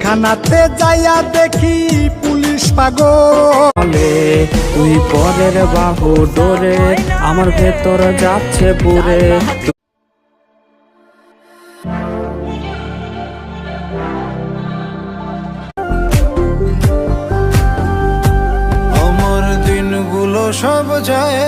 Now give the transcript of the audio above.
থানাতে যাইয়া দেখি পুলিশ পাগলে, তুই পরের বাহু ডোরে আমার ভেতর যাচ্ছে পুরে। আমার দিনগুলো সব যায়